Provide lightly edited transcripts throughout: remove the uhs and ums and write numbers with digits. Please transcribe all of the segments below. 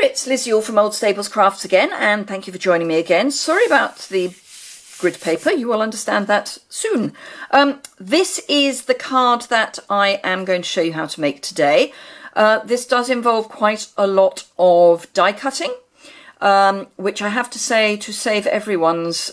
it's Liz Yuille from Old Stables Crafts again, and thank you for joining me again. Sorry about the grid paper, you will understand that soon. This is the card that I am going to show you how to make today. This does involve quite a lot of die cutting, which I have to say, to save everyone's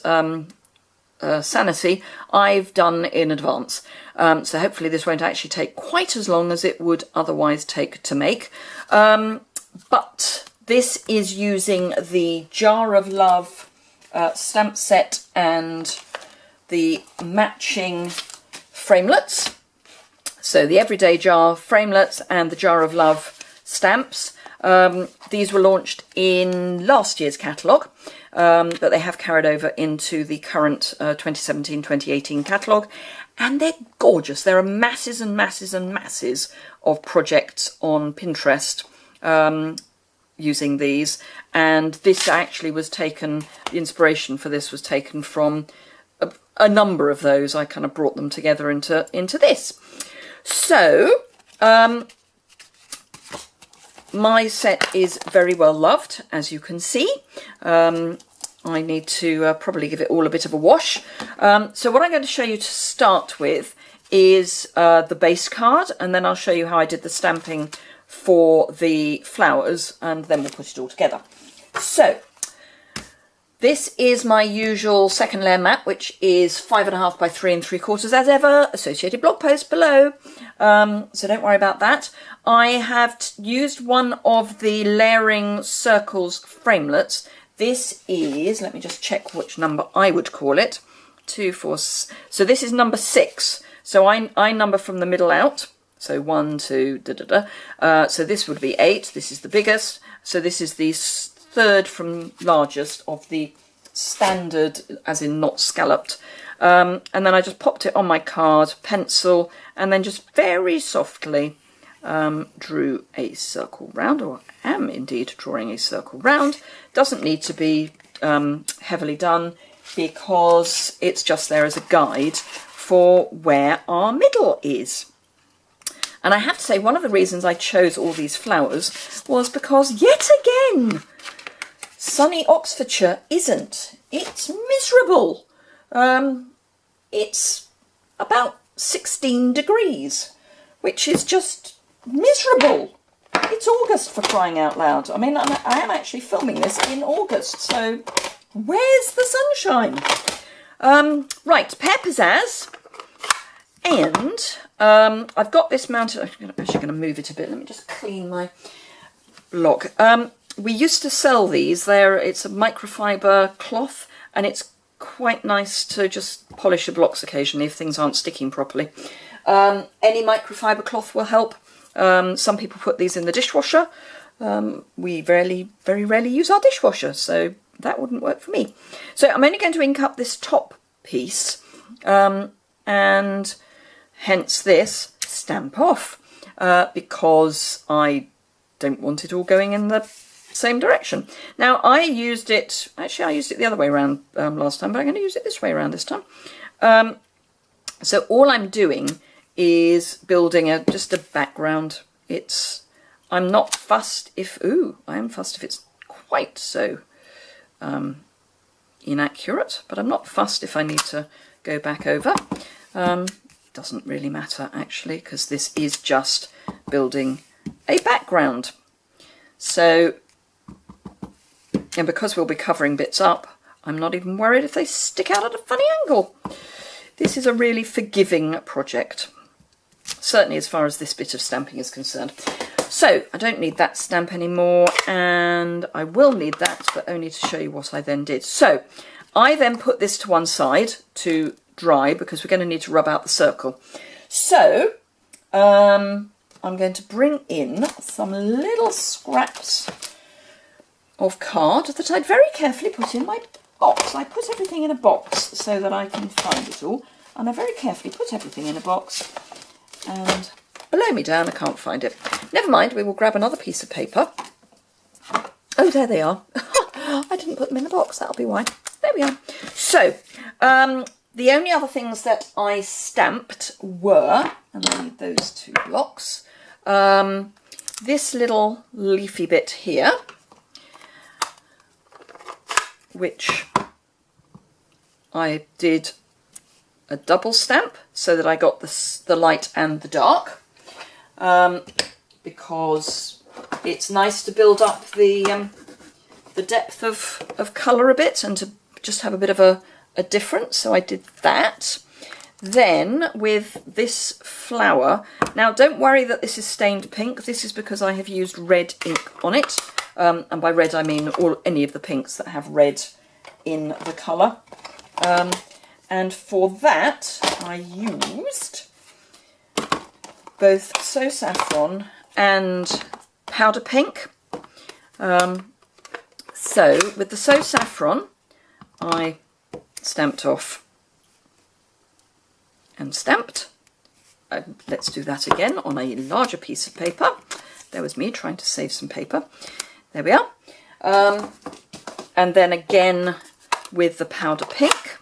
sanity, I've done in advance. So hopefully this won't actually take quite as long as it would otherwise take to make. But this is using the Jar of Love stamp set and the matching framelets. So the Everyday Jar framelets and the Jar of Love stamps. These were launched in last year's catalogue, but they have carried over into the current 2017-2018 catalogue, and they're gorgeous. There are masses and masses and masses of projects on Pinterest using these, and this actually was taken, the inspiration for this was taken from a number of those. I kind of brought them together into this. So my set is very well loved, as you can see. I need to probably give it all a bit of a wash. So what I'm going to show you to start with is the base card, and then I'll show you how I did the stamping for the flowers, and then we'll put it all together. So this is my usual second layer mat, which is 5.5 by 3 3/4 as ever. Associated blog post below, so don't worry about that. I have used one of the Layering Circles framelets. This is, let me just check which number I would call it. 2, 4, so this is number 6. So I number from the middle out. So 1, 2, da da da. So this would be 8. This is the biggest. So this is the third from largest of the standard, as in not scalloped. And then I just popped it on my card, pencil, and then just very softly drew a circle round, or am indeed drawing a circle round. Doesn't need to be heavily done, because it's just there as a guide for where our middle is. And I have to say, one of the reasons I chose all these flowers was because, yet again, sunny Oxfordshire isn't. It's miserable. It's about 16 degrees, which is just miserable. It's August, for crying out loud. I mean, I am actually filming this in August, so where's the sunshine? Right, Pear Pizzazz. And I've got this mounted. I'm actually going to move it a bit. Let me just clean my block. We used to sell these. It's a microfiber cloth, and it's quite nice to just polish your blocks occasionally if things aren't sticking properly. Any microfiber cloth will help. Some people put these in the dishwasher. We very rarely use our dishwasher, so that wouldn't work for me. So I'm only going to ink up this top piece, and hence this stamp off, because I don't want it all going in the same direction. Now I used it the other way around last time, but I'm going to use it this way around this time. So all I'm doing is building just a background. I'm not fussed if, I am fussed if it's quite so inaccurate, but I'm not fussed if I need to go back over. Doesn't really matter actually, because this is just building a background. So, and because we'll be covering bits up, I'm not even worried if they stick out at a funny angle. This is a really forgiving project, certainly as far as this bit of stamping is concerned. So I don't need that stamp anymore, and I will need that, but only to show you what I then did. So I then put this to one side to dry, because we're going to need to rub out the circle. So I'm going to bring in some little scraps of card that I'd very carefully put in my box. I put everything in a box so that I can find it all, and I very carefully put everything in a box, and below me down I can't find it. Never mind, we will grab another piece of paper. Oh, there they are. I didn't put them in the box, that'll be why. There we are. So the only other things that I stamped were, and I need those 2 blocks, this little leafy bit here, which I did a double stamp so that I got the light and the dark, because it's nice to build up the depth of colour a bit and to just have a bit of a difference. So I did that. Then with this flower, now don't worry that this is stained pink. This is because I have used red ink on it, and by red I mean any of the pinks that have red in the colour. And for that I used both So Saffron and Powder Pink. So with the So Saffron, I stamped off and stamped. Let's do that again on a larger piece of paper. There was me trying to save some paper. There we are. And then again with the Powder Pink.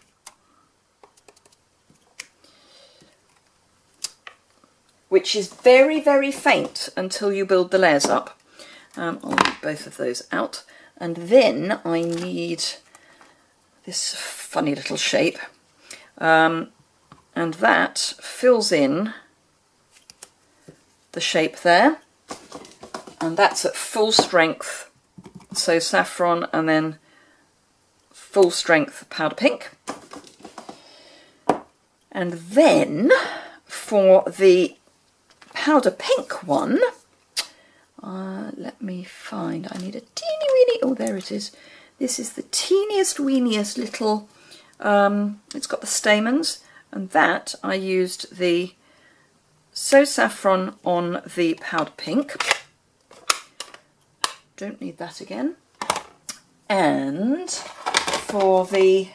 Which is very, very faint until you build the layers up. I'll leave both of those out. And then I need this funny little shape. And that fills in the shape there. And that's at full strength So Saffron, and then full strength Powder Pink. And then for the Powder Pink one, let me find, I need a teeny weeny, oh there it is. This is the teeniest weeniest little, it's got the stamens, and that I used the So Saffron on the Powder Pink. Don't need that again. And for the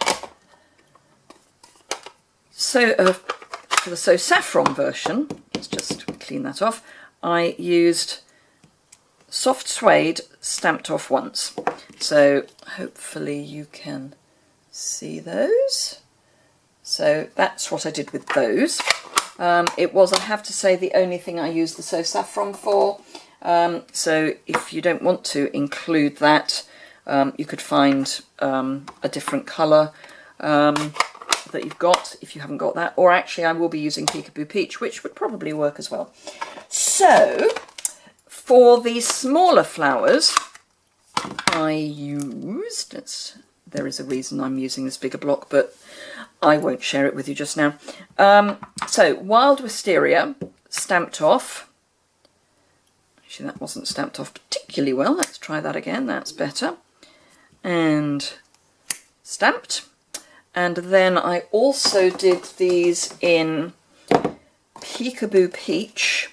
So Saffron version, let's just clean that off, I used Soft Suede stamped off once. So hopefully you can see those. So that's what I did with those. It was, I have to say, the only thing I used the So Saffron for. So if you don't want to include that, you could find a different colour that you've got if you haven't got that. Or actually I will be using Peekaboo Peach, which would probably work as well. So for the smaller flowers, I used, there is a reason I'm using this bigger block, but I won't share it with you just now. So Wild Wisteria stamped off. Actually, that wasn't stamped off particularly well. Let's try that again. That's better. And stamped. And then I also did these in Peekaboo Peach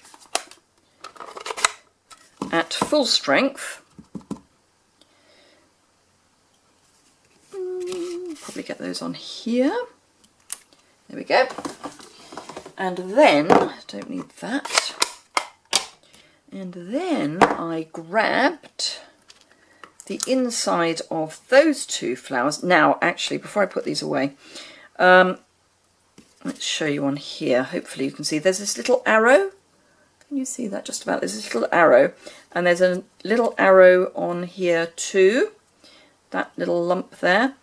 at full strength. Probably get those on here. There we go. And then, don't need that. And then I grabbed the inside of those two flowers. Now, actually, before I put these away, let's show you on here. Hopefully you can see there's this little arrow. Can you see that just about? There's this little arrow, and there's a little arrow on here too. That little lump there.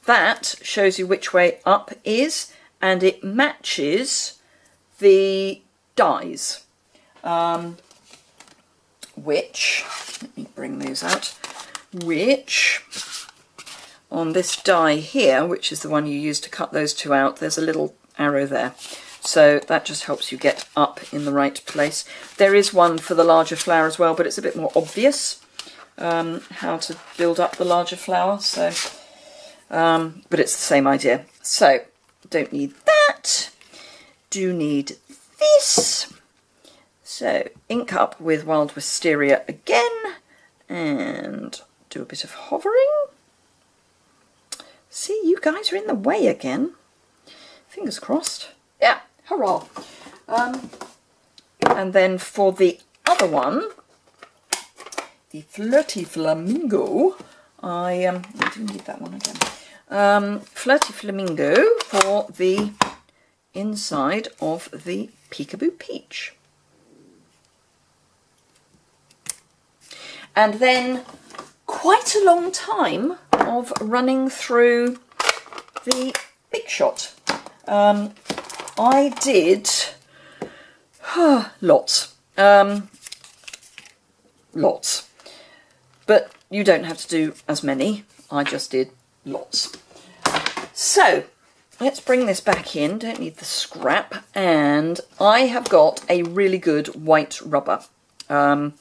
That shows you which way up is, and it matches the dies. Which, let me bring those out, which on this die here, which is the one you use to cut those two out, there's a little arrow there. So that just helps you get up in the right place. There is one for the larger flower as well, but it's a bit more obvious how to build up the larger flower. So, but it's the same idea. So don't need that. Do need this. So ink up with Wild Wisteria again and do a bit of hovering. See, you guys are in the way again. Fingers crossed. Yeah, hurrah. And then for the other one, the Flirty Flamingo, I do need that one again. Flirty Flamingo for the inside of the Peekaboo Peach. And then quite a long time of running through the Big Shot. I did lots. Lots. But you don't have to do as many. I just did lots. So let's bring this back in. Don't need the scrap. And I have got a really good white rubber. And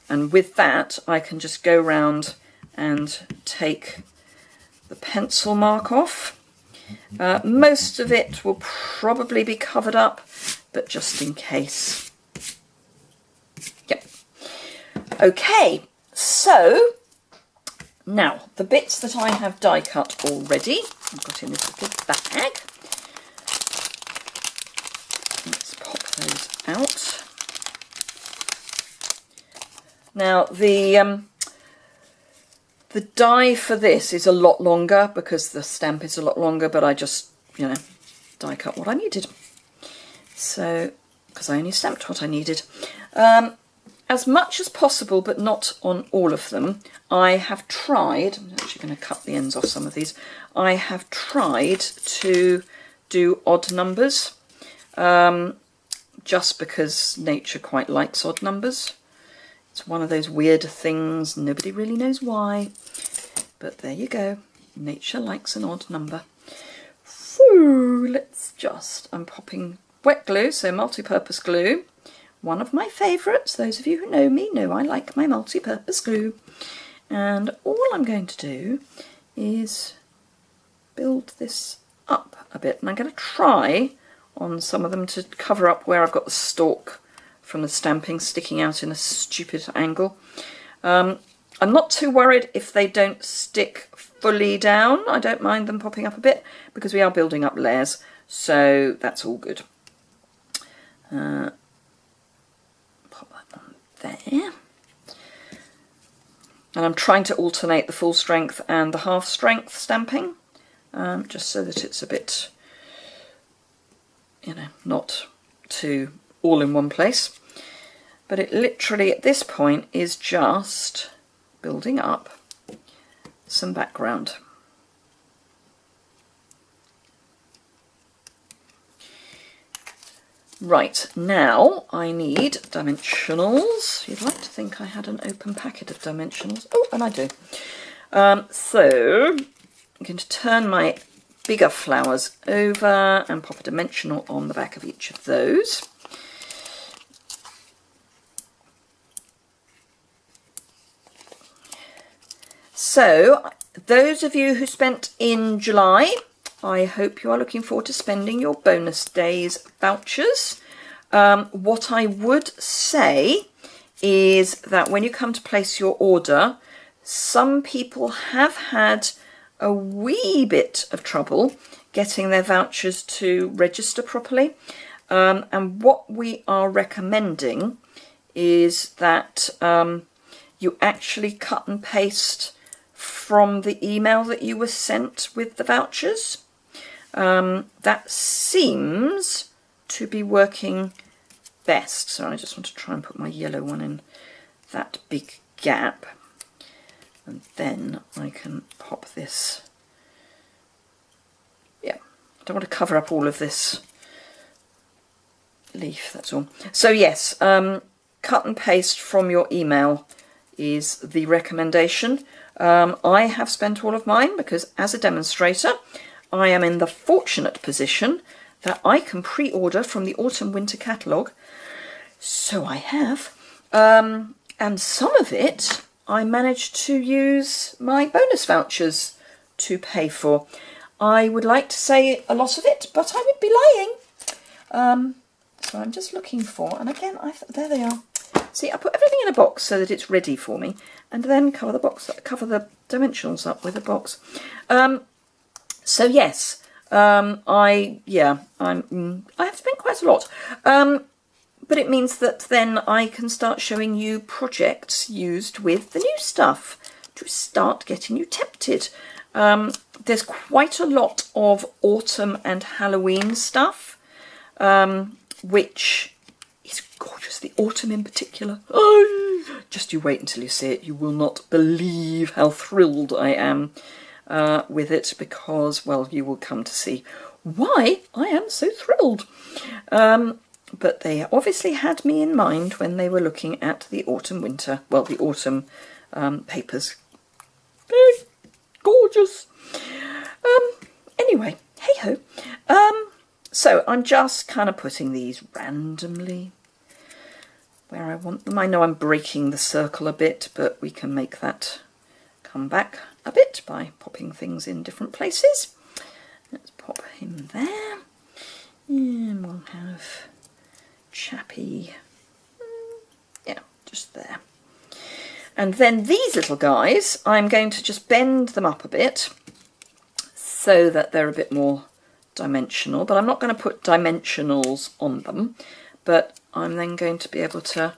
with that, I can just go round and take the pencil mark off. Most of it will probably be covered up, but just in case. Yep. Okay, so now the bits that I have die cut already, I've got in this little bag. Let's pop those out. Now the die for this is a lot longer because the stamp is a lot longer, but I just, you know, die cut what I needed. So, because I only stamped what I needed. As much as possible, but not on all of them, I have tried, I'm actually going to cut the ends off some of these, I have tried to do odd numbers, just because nature quite likes odd numbers. It's one of those weird things, nobody really knows why, but there you go, nature likes an odd number. So let's just, I'm popping wet glue, so multi-purpose glue, one of my favourites. Those of you who know me know I like my multi-purpose glue. And all I'm going to do is build this up a bit, and I'm going to try on some of them to cover up where I've got the stalk from the stamping sticking out in a stupid angle. I'm not too worried if they don't stick fully down. I don't mind them popping up a bit because we are building up layers, so that's all good. Pop that on there. And I'm trying to alternate the full strength and the half strength stamping, just so that it's a bit, you know, not too all in one place. But it literally at this point is just building up some background. Right, now I need dimensionals. You'd like to think I had an open packet of dimensionals. Oh, and I do. So I'm going to turn my bigger flowers over and pop a dimensional on the back of each of those. So those of you who spent in July, I hope you are looking forward to spending your bonus days vouchers. What I would say is that when you come to place your order, some people have had a wee bit of trouble getting their vouchers to register properly. And what we are recommending is that you actually cut and paste from the email that you were sent with the vouchers. That seems to be working best. So I just want to try and put my yellow one in that big gap. And then I can pop this. Yeah, I don't want to cover up all of this leaf, that's all. So yes, cut and paste from your email is the recommendation. I have spent all of mine because as a demonstrator, I am in the fortunate position that I can pre-order from the autumn-winter catalogue. So I have. And some of it I managed to use my bonus vouchers to pay for. I would like to say a lot of it, but I would be lying. So I'm just looking for, and again, there they are. See, I put everything in a box so that it's ready for me, and then cover the box, cover the dimensionals up with a box. So yes, I have spent quite a lot, but it means that then I can start showing you projects used with the new stuff to start getting you tempted. There's quite a lot of autumn and Halloween stuff, which is gorgeous. The autumn in particular. Oh, just you wait until you see it. You will not believe how thrilled I am. with it because, well, you will come to see why I am so thrilled. But they obviously had me in mind when they were looking at the autumn-winter, well, the autumn papers. Very gorgeous. Anyway, hey-ho. So I'm just kind of putting these randomly where I want them. I know I'm breaking the circle a bit, but we can make that come back a bit by popping things in different places. Let's pop him there. And we'll have Chappy, yeah, just there. And then these little guys, I'm going to just bend them up a bit so that they're a bit more dimensional, but I'm not going to put dimensionals on them, but I'm then going to be able to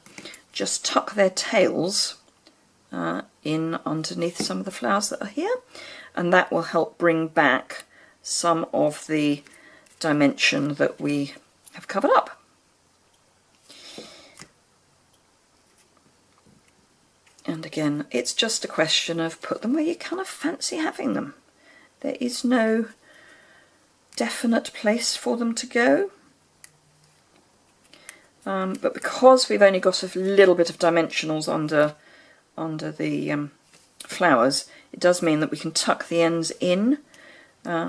just tuck their tails in underneath some of the flowers that are here, and that will help bring back some of the dimension that we have covered up. And again, it's just a question of put them where you kind of fancy having them. There is no definite place for them to go. But because we've only got a little bit of dimensionals under the flowers, it does mean that we can tuck the ends in,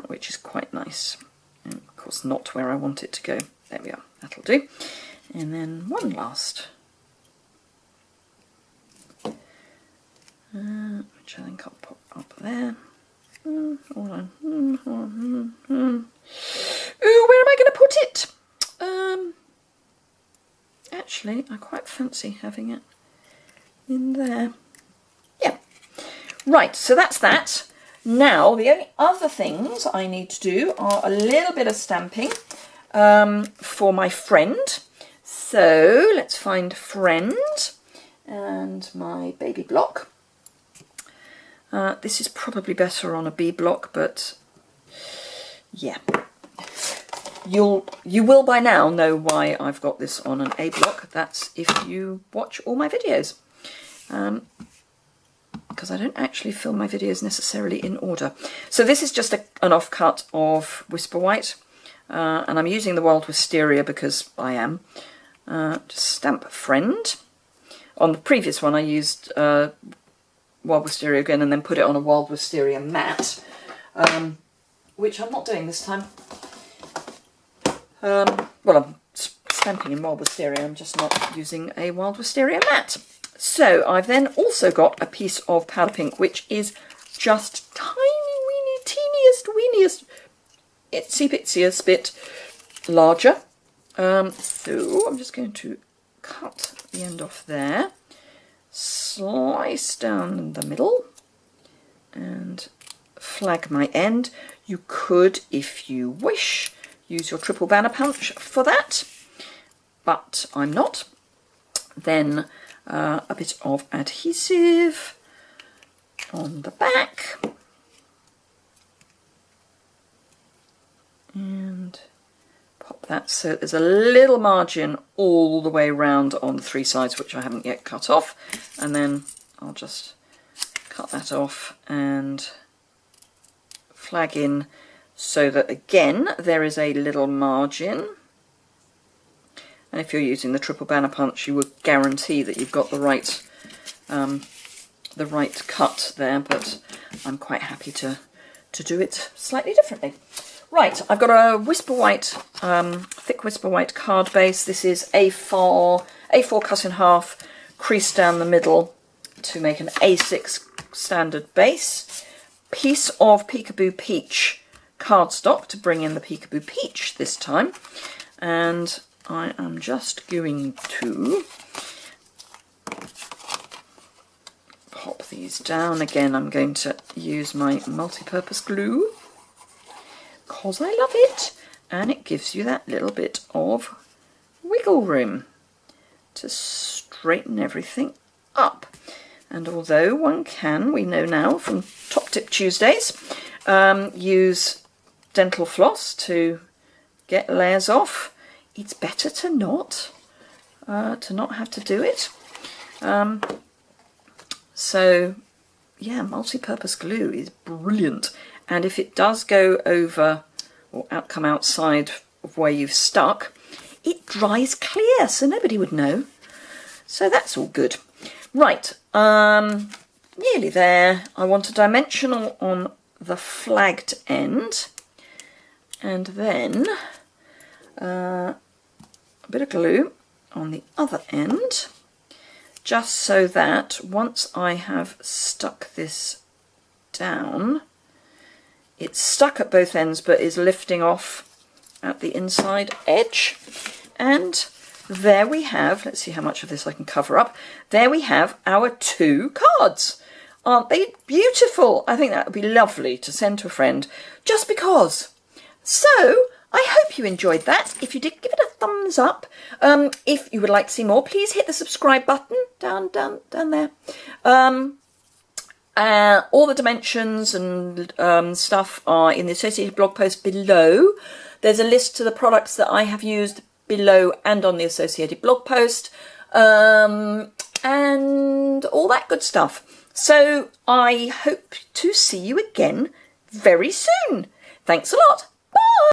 which is quite nice. And of course not where I want it to go. There we are, that'll do. And then one last. Which I think I'll pop up there. Ooh, where am I going to put it? Actually, I quite fancy having it in there. Yeah. Right, so that's that. Now, the only other things I need to do are a little bit of stamping for my friend. So, let's find friend and my baby block. This is probably better on a B block, but yeah. You will by now know why I've got this on an A block. That's if you watch all my videos. Because I don't actually film my videos necessarily in order. So this is just an offcut of Whisper White. And I'm using the Wild Wisteria because I am. Just stamp friend. On the previous one I used Wild Wisteria again and then put it on a Wild Wisteria matte, which I'm not doing this time. Well, I'm stamping in Wild Wisteria, I'm just not using a Wild Wisteria matte. So I've then also got a piece of powder pink, which is just tiny, weeny, teeniest, weeniest, itsy bitsiest bit larger. So I'm just going to cut the end off there. Slice down the middle and flag my end. You could, if you wish, use your triple banner punch for that, but I'm not. Then a bit of adhesive on the back and pop that so there's a little margin all the way around on the three sides, which I haven't yet cut off, and then I'll just cut that off and flag in so that again there is a little margin. And if you're using the triple banner punch, you would guarantee that you've got the right cut there, but I'm quite happy to do it slightly differently. Right, I've got a Whisper White, thick Whisper White card base. This is A4 cut in half, creased down the middle to make an A6 standard base. Piece of Peekaboo Peach cardstock to bring in the Peekaboo Peach this time. And I am just going to pop these down. Again, I'm going to use my multi-purpose glue because I love it, and it gives you that little bit of wiggle room to straighten everything up. And although one can, we know now from Top Tip Tuesdays, use dental floss to get layers off, it's better to not have to do it. So yeah, multi-purpose glue is brilliant. And if it does go over or come outside of where you've stuck, it dries clear, so nobody would know. So that's all good. Right, nearly there. I want a dimensional on the flagged end, and then a bit of glue on the other end, just so that once I have stuck this down, it's stuck at both ends but is lifting off at the inside edge. And there we have, let's see how much of this I can cover up. There we have our 2 cards. Aren't they beautiful? I think that would be lovely to send to a friend just because. So I hope you enjoyed that. If you did, give it a thumbs up. If you would like to see more, please hit the subscribe button down there. All the dimensions and stuff are in the associated blog post below. There's a list to the products that I have used below and on the associated blog post, and all that good stuff. So I hope to see you again very soon. Thanks a lot.